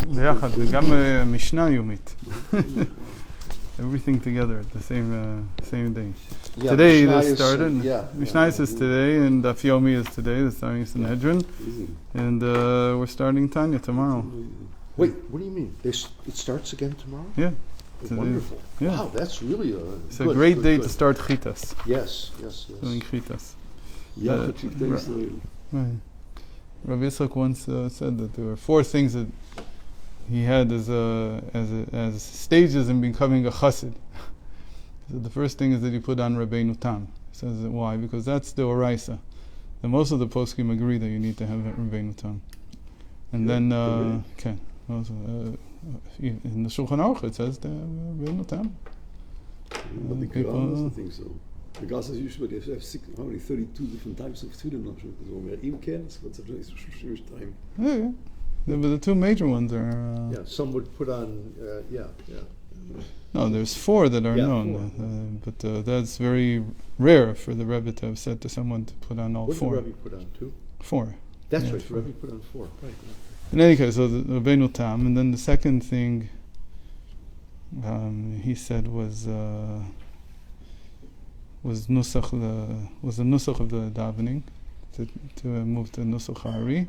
ביחד, וגם משנה יומית. Everything together at the same day. Yeah, today Mishnah this started. Mishnah is today, and Daf Yomi is today. The starting Sanhedrin, and we're starting Tanya tomorrow. Wait, what do you mean? It starts again tomorrow? Yeah. Wonderful. Yeah. Wow, that's really it's a great day to start Chitas. Yes. Doing Chitas. Right. Rabbi Yitzchak once said that there were 4 things that he had as stages in becoming a chassid. So the first thing is that he put on Rabbeinu Tam. He says that why? Because that's the oraisa. And most of the poskim agree that you need to have Rabbeinu Tam. And then, also, in the Shulchan Aruch it says Rabbeinu Tam. But the Quran doesn't think so. The Gas is usually they have 32 different types of tefillin. So where even can, what's the Jewish time? Yeah. But the 2 major ones are... some would put on, No, there's 4 that are known, but that's very rare for the Rebbe to have said to someone to put on all 4. What did the Rebbe put on, 2? 4. That's right, the Rebbe put on 4. Right. In any case, so the Rabbeinu Tam, and then the second thing he said was the nusach of the davening, to move to nusach Hari,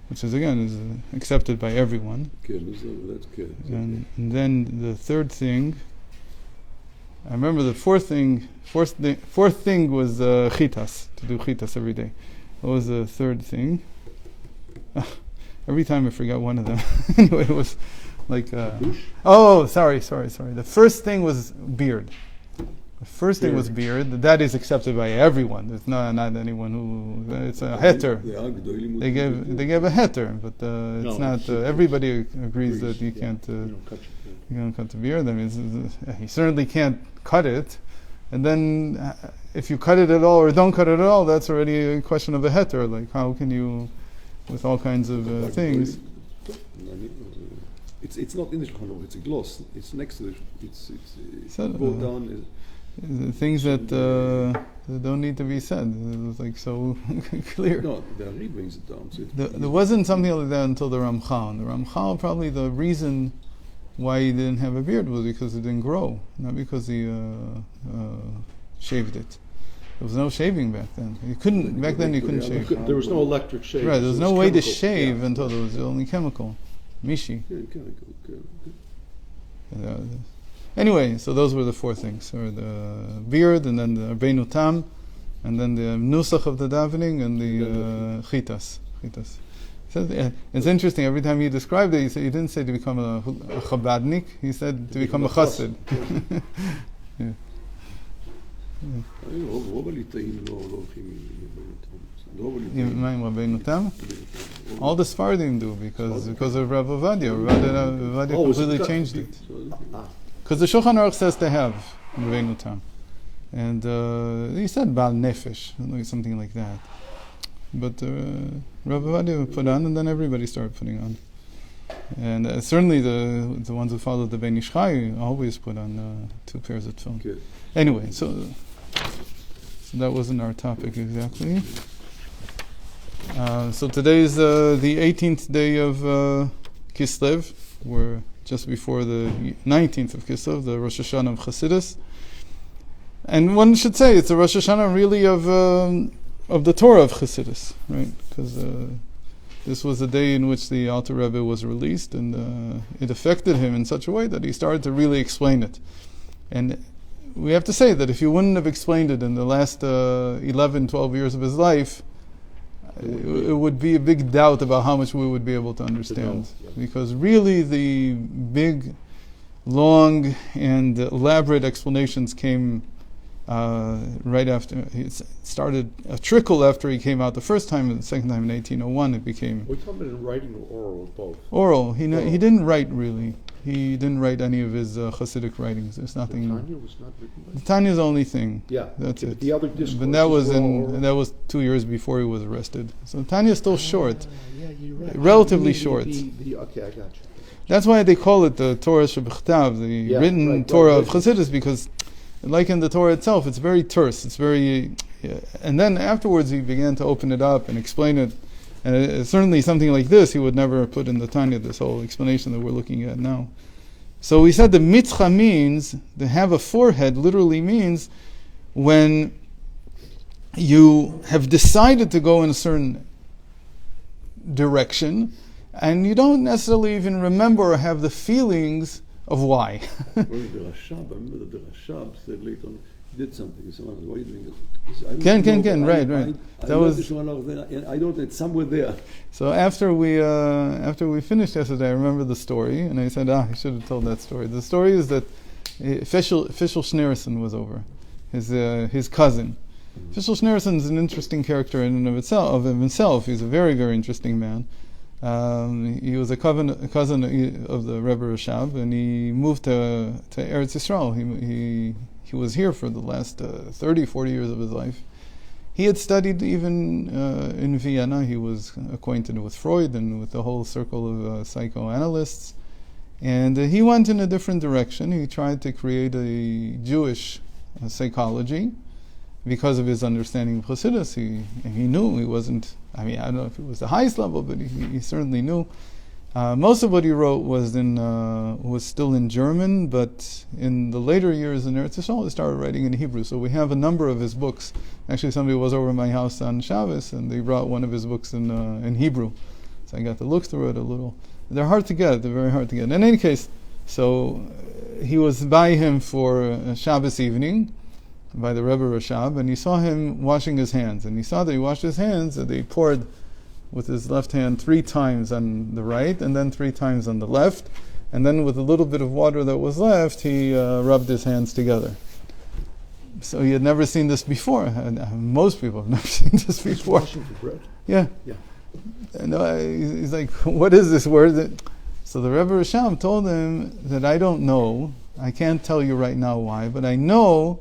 which is accepted by everyone. And then the third thing, I remember the fourth thing was chitas, to do chitas every day. What was the third thing? Every time I forgot one of them. Anyway, it was like sorry. The first thing was beard. The first thing was beard. That is accepted by everyone. There's not anyone who. It's a heter. They gave a heter, but it's not. Everybody agrees that you can't. You can't cut the beard. I mean, you certainly can't cut it. And then, if you cut it at all or don't cut it at all, that's already a question of a heter. Like, how can you, with all kinds of things? It's not in the Shulchan Aruch. It's a gloss. It's next to it. It's brought down. Things that don't need to be said. It was like so clear. No, the Ari brings it down. So there wasn't something like that until the Ramchal. And the Ramchal, probably the reason why he didn't have a beard was because it didn't grow, not because he shaved it. There was no shaving back then. You couldn't shave. There was no electric shave. Right, there was no way to shave until there was only chemical. Mishi. Anyway, so those were the 4 things, or the beard, and then the Rabbeinu Tam, and then the nusach of the davening, and the chitas. So, it's interesting, every time he described it, he didn't say to become a Chabadnik, he said to become a chassid. Rabbeinu Tam? All the Sfardim do, because of Rav Ovadia. Rav Ovadia completely changed it. Because the Shulchan Aruch says to have Rabbeinu Tam. And he said Baal Nefesh, something like that. But Rav Ovadia put on, and then everybody started putting on. And certainly the ones who followed the Ben Ish Chai always put on 2 pairs of tefillin. Okay. Anyway, so that wasn't our topic exactly. So today is the 18th day of Kislev. We're just before the 19th of Kislev, the Rosh Hashanah of Chassidus. And one should say it's a Rosh Hashanah really of the Torah of Chassidus, right? Because this was the day in which the Alter Rebbe was released, and it affected him in such a way that he started to really explain it. And we have to say that if he wouldn't have explained it in the last 11, 12 years of his life, it would be a big doubt about how much we would be able to understand. Because really the big, long, and elaborate explanations came right after. It started a trickle after he came out the first time, and the second time in 1801 it became... We're talking about in writing or oral, both? Oral. He didn't write really. He didn't write any of his Hasidic writings. There's nothing... The Tanya was not written by... The Tanya is the only thing. Yeah. That's it. But the other discourses but that was 2 years before he was arrested. So Tanya is still short. Yeah, you're right. Relatively short. Okay, I got you. That's why they call it the Torah Shebechtav, the written Torah of Chassidus, because like in the Torah itself, it's very terse. It's very... and then afterwards he began to open it up and explain it And certainly something like this he would never put in the Tanya, this whole explanation that we're looking at now. So we said the mitzcha means, to have a forehead literally means when you have decided to go in a certain direction and you don't necessarily even remember or have the feelings of why. Well, the Rashab, I remember that the Rashab said later on, he did something. Someone asked, why are you doing it? Right. I don't know, it's somewhere there. So after we finished yesterday, I remember the story, and I said, I should have told that story. The story is that Fischl Schneerson was over, his cousin. Fischl Schneerson is an interesting character in and of himself. He's a very, very interesting man. He was a cousin of the Rebbe Rashab, and he moved to Eretz Yisrael. He was here for the last 30, 40 years of his life. He had studied even in Vienna. He was acquainted with Freud and with the whole circle of psychoanalysts. And he went in a different direction. He tried to create a Jewish psychology because of his understanding of Chassidus. He knew he wasn't, I don't know if it was the highest level, but he certainly knew. Most of what he wrote was still in German, but in the later years in Eretz Yisrael, he started writing in Hebrew. So we have a number of his books. Actually, somebody was over at my house on Shabbos, and they brought one of his books in Hebrew. So I got to look through it a little. They're hard to get. They're very hard to get. In any case, so he was by him for a Shabbos evening, by the Rebbe Rashab, and he saw him washing his hands. And he saw that he washed his hands, and he poured with his left hand 3 times on the right, and then 3 times on the left. And then with a little bit of water that was left, he rubbed his hands together. So he had never seen this before. And most people have never seen this before. Washing for bread? Yeah. And he's like, what is this word? So the Rebbe Rashab told him that I don't know. I can't tell you right now why, but I know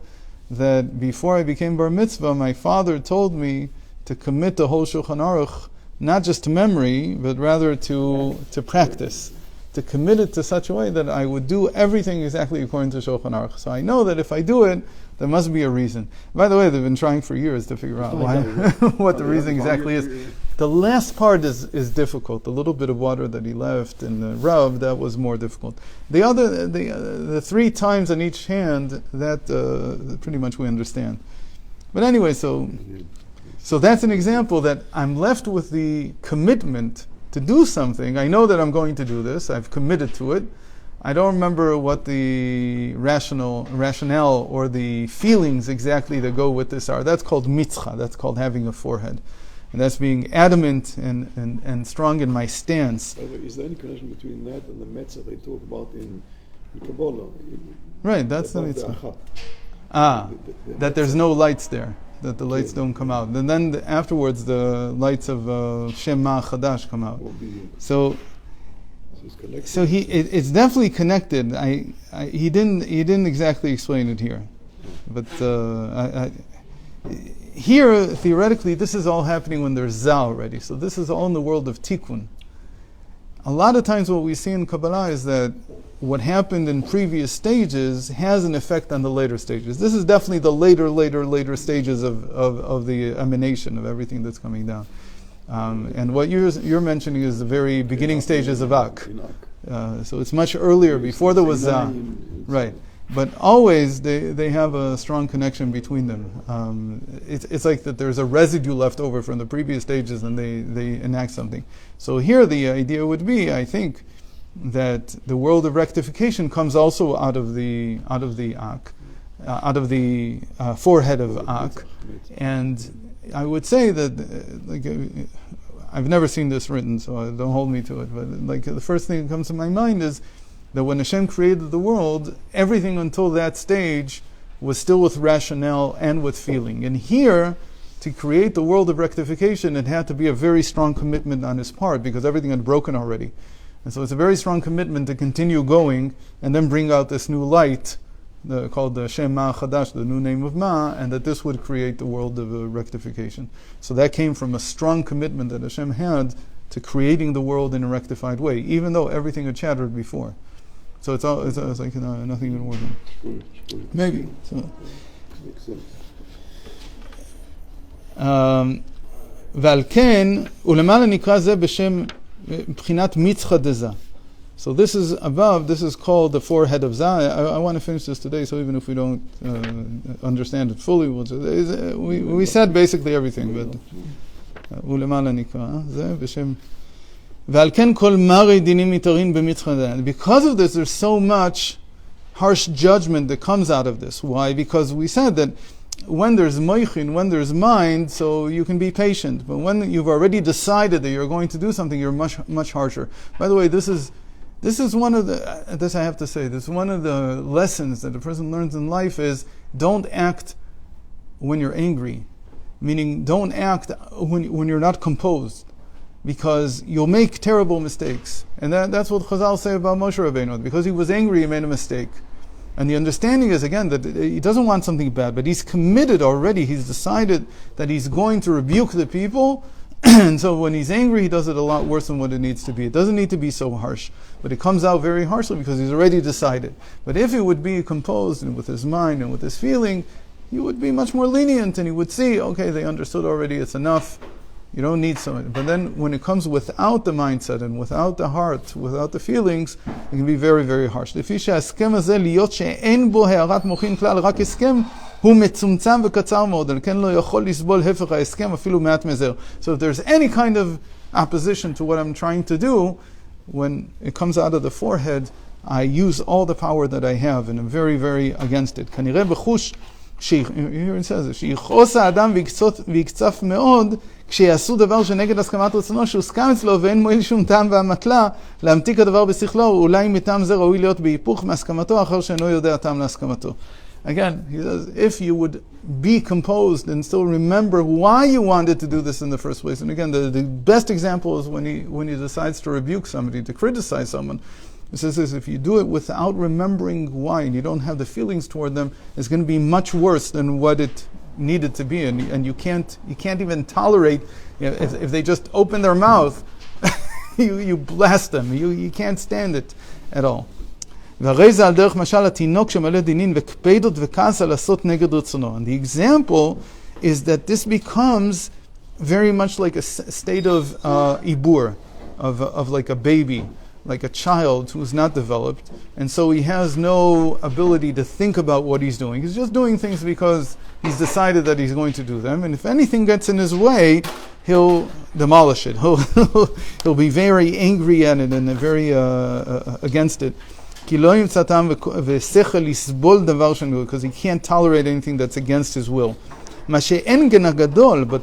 that before I became bar mitzvah, my father told me to commit the whole Shulchan Aruch not just to memory, but rather to practice, to commit it to such a way that I would do everything exactly according to Shulchan Aruch. So I know that if I do it, there must be a reason. By the way, they've been trying for years to figure out why, what the reason exactly is. The last part is difficult. The little bit of water that he left in the rub, that was more difficult. The 3 times on each hand, that pretty much we understand. But anyway, so that's an example that I'm left with the commitment to do something. I know that I'm going to do this. I've committed to it. I don't remember what the rationale or the feelings exactly that go with this are. That's called mitzcha. That's called having a forehead. And that's being adamant and strong in my stance. By the way, is there any connection between that and the metzah they talk about in Kabbalah? Right, that's the mitzvah. That there's no lights there. That the lights don't come out. And then afterwards the lights of Shem Ma Chadash come out. So it's definitely connected. He didn't exactly explain it here. But here, theoretically, this is all happening when there's Zah already. So this is all in the world of Tikkun. A lot of times what we see in Kabbalah is that what happened in previous stages has an effect on the later stages. This is definitely the later stages of the emanation of everything that's coming down. And what you're mentioning is the very beginning stages of Ak. So it's much earlier, before there was Zah. Right. But always they have a strong connection between them. It's like that there's a residue left over from the previous stages and they enact something. So here the idea would be, I think, that the world of rectification comes also out of the Ak, out of the forehead of Ak. And I would say that, I've never seen this written, so don't hold me to it, but the first thing that comes to my mind is that when Hashem created the world, everything until that stage was still with rationale and with feeling. And here, to create the world of rectification, it had to be a very strong commitment on his part, because everything had broken already. And so it's a very strong commitment to continue going and then bring out this new light called the Shem Ma Chadash, the new name of Ma, and that this would create the world of rectification. So that came from a strong commitment that Hashem had to creating the world in a rectified way, even though everything had shattered before. So it's like nothing even working. Maybe. So. ועל כן, ולמעלה נקרא זה בשם בחינת מצחא דזה. So this is above, this is called the forehead of Zah. I want to finish this today, so even if we don't understand it fully, we said basically everything, but ולמעלה נקרא זה בשם ועל כן כל מרי דינים מתארין במצחא דזה. Because of this, there's so much harsh judgment that comes out of this. Why? Because we said that when there's moichin, when there's mind, so you can be patient. But when you've already decided that you're going to do something, you're much harsher. By the way, this is one of the, this I have to say, this is one of the lessons that a person learns in life is don't act when you're angry. Meaning don't act when you're not composed. Because you'll make terrible mistakes. And that's what Chazal say about Moshe Rabbeinu. Because he was angry, he made a mistake. And the understanding is, again, that he doesn't want something bad, but he's committed already. He's decided that he's going to rebuke the people. And so when he's angry, he does it a lot worse than what it needs to be. It doesn't need to be so harsh. But it comes out very harshly because he's already decided. But if he would be composed and with his mind and with his feeling, he would be much more lenient and he would see, okay, they understood already, it's enough. You don't need so much. But then when it comes without the mindset and without the heart, without the feelings, it can be very, very harsh. לפי שההסכם הזה להיות שאין בו הערת מוחין כלל, רק הסכם הוא מצומצם וקצר מאוד, על כן לא יכול לסבול הפך ההסכם אפילו מעט מזר. So if there's any kind of opposition to what I'm trying to do, when it comes out of the forehead, I use all the power that I have and I'm very, very against it. כנראה בחוש, here it says, שיכעוס האדם ויקצף מאוד, כשיעשו דבר שנגד הסכמת רצונו שהוסכם אצלו ואין מועיל שום טעם והמטלה להמתיק הדבר בשכלו, אולי מטעם זה ראוי להיות בהיפוך מהסכמתו אחר שאינו יודע טעם להסכמתו. Again, he says, if you would be composed and still remember why you wanted to do this in the first place. And again, the best example is when he decides to rebuke somebody, to criticize someone. It says this, if you do it without remembering why and you don't have the feelings toward them, it's going to be much worse than what it needed to be, and you can't even tolerate, if they just open their mouth, you blast them. You can't stand it at all. והרי זה על דרך משל התינוק שמלא דינין וקפדות וכעס על לעשות נגד רצונו. And the example is that this becomes very much like a state of ibur, of like a baby, like a child who's not developed, and so he has no ability to think about what he's doing. He's just doing things because he's decided that he's going to do them, and if anything gets in his way, he'll demolish it. He'll be very angry at it and very against it. Because he can't tolerate anything that's against his will. But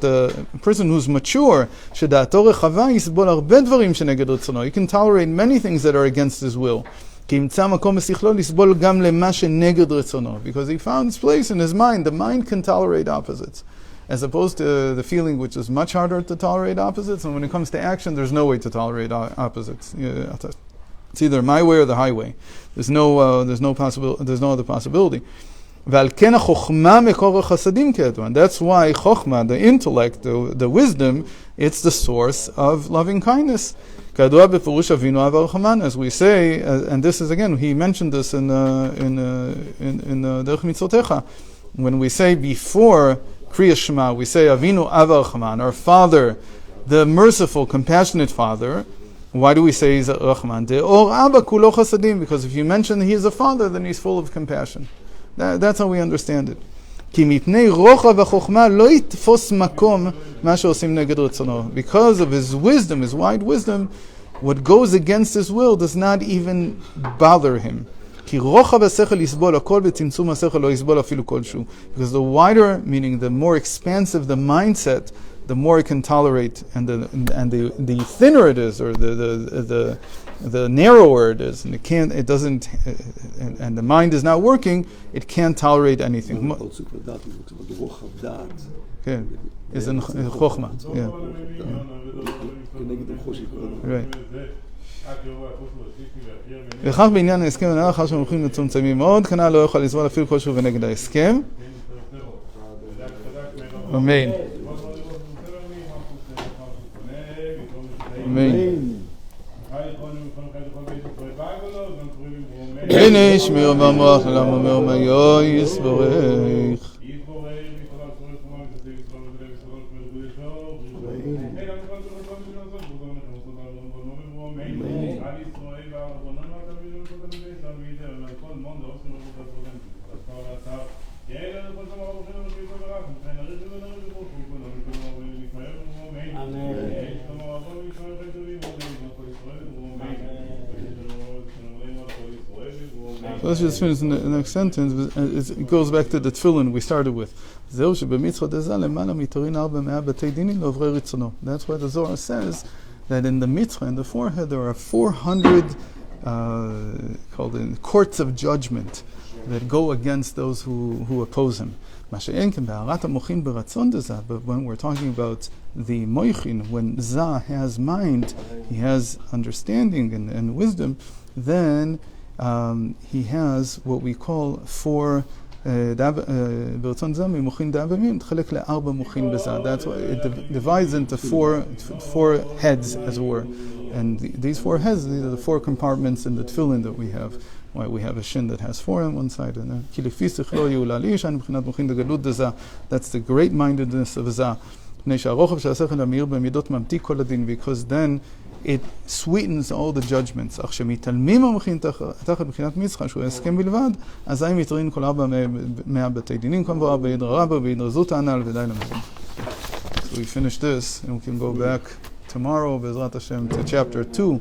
the person who's mature, he can tolerate many things that are against his will. Because he found his place in his mind. The mind can tolerate opposites. As opposed to the feeling, which is much harder to tolerate opposites. And when it comes to action, there's no way to tolerate opposites. It's either my way or the highway. There's no other possibility. And that's why chokhmah, the intellect, the wisdom, it's the source of loving kindness. As we say, and this is again, he mentioned this in Derech Mitzotecha. When we say before Kriya Shema, we say Avinu Av Rachman, our Father, the merciful, compassionate Father. Why do we say he's a Rachman? Because if you mention he is a father, then he's full of compassion. That's how we understand it. Because of his wisdom, his wide wisdom, what goes against his will does not even bother him. Because the wider, meaning the more expansive the mindset, the more it can tolerate, and the thinner it is, or the narrower it is, and it doesn't, and the mind is not working, it can't tolerate anything. Okay, is in chokhmah. Yeah. Right. וכך בעניין ההסכם הנ"ל, אחר שהמומחים מצומצמים מאוד, כנ"ל לא יוכל לסבול אפילו כלשהו ונגד ההסכם. אמן. הנה שמיר במוח למה אומר מיו יסבורך let's just finish the next sentence. It goes back to the tefillin we started with. That's why the Zohar says that in the mitzvah, in the forehead, there are 400 called in courts of judgment that go against those who oppose him. But when we're talking about the moichin, when Zah has mind, he has understanding and wisdom, then he has what we call four. That's why it divides into four heads, as it were. And these four heads, these are the four compartments in the tefillin that we have. Why we have a shin that has four on one side, and that's the great mindedness of Zah. Because then it sweetens all the judgments. So we finish this, and we can go back tomorrow, Bezrat Hashem, to chapter 2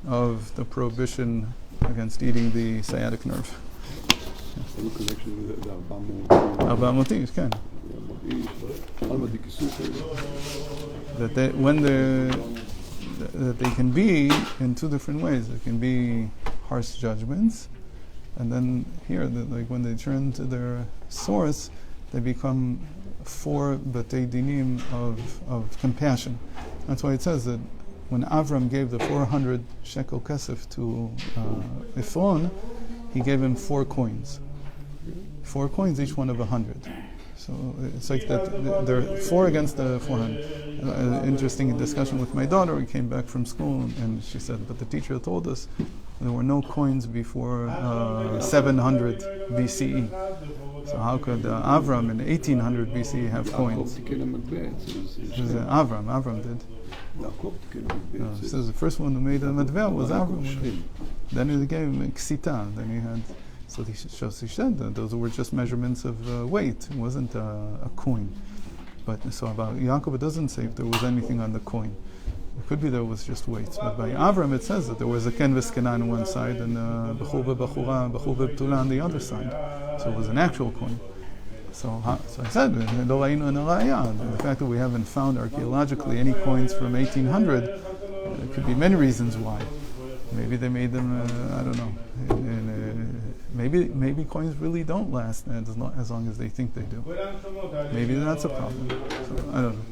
of the prohibition against eating the sciatic nerve. Arba motif, כן. That they can be in two different ways. It can be harsh judgments, and then here, like when they turn to their source, they become four batei dinim of compassion. That's why it says that when Avram gave the 400 shekel kesef to Ephron, he gave him 4 coins. 4 coins, each one of 100. So it's like that. There are 4 against the 400. Interesting discussion with my daughter. We came back from school, and she said, "But the teacher told us there were no coins before 700 BCE. So how could Avram in 1800 BCE have coins?" Avram did. It says the first one who made a medvel was Avram. Then he gave him ksita. Then he had. So he said that those were just measurements of weight. It wasn't a coin. But so about Yaakov, it doesn't say if there was anything on the coin. It could be there was just weights. But by Avram, it says that there was a ken v'skenan on one side and b'chur b'bachura, b'chur b'btula on the other side. So it was an actual coin. So I said, lo ra'inu en hara'aya. The fact that we haven't found archaeologically any coins from 1800, there could be many reasons why. Maybe they made them, I don't know. Maybe coins really don't last as long as they think they do. Maybe that's a problem. So, I don't know.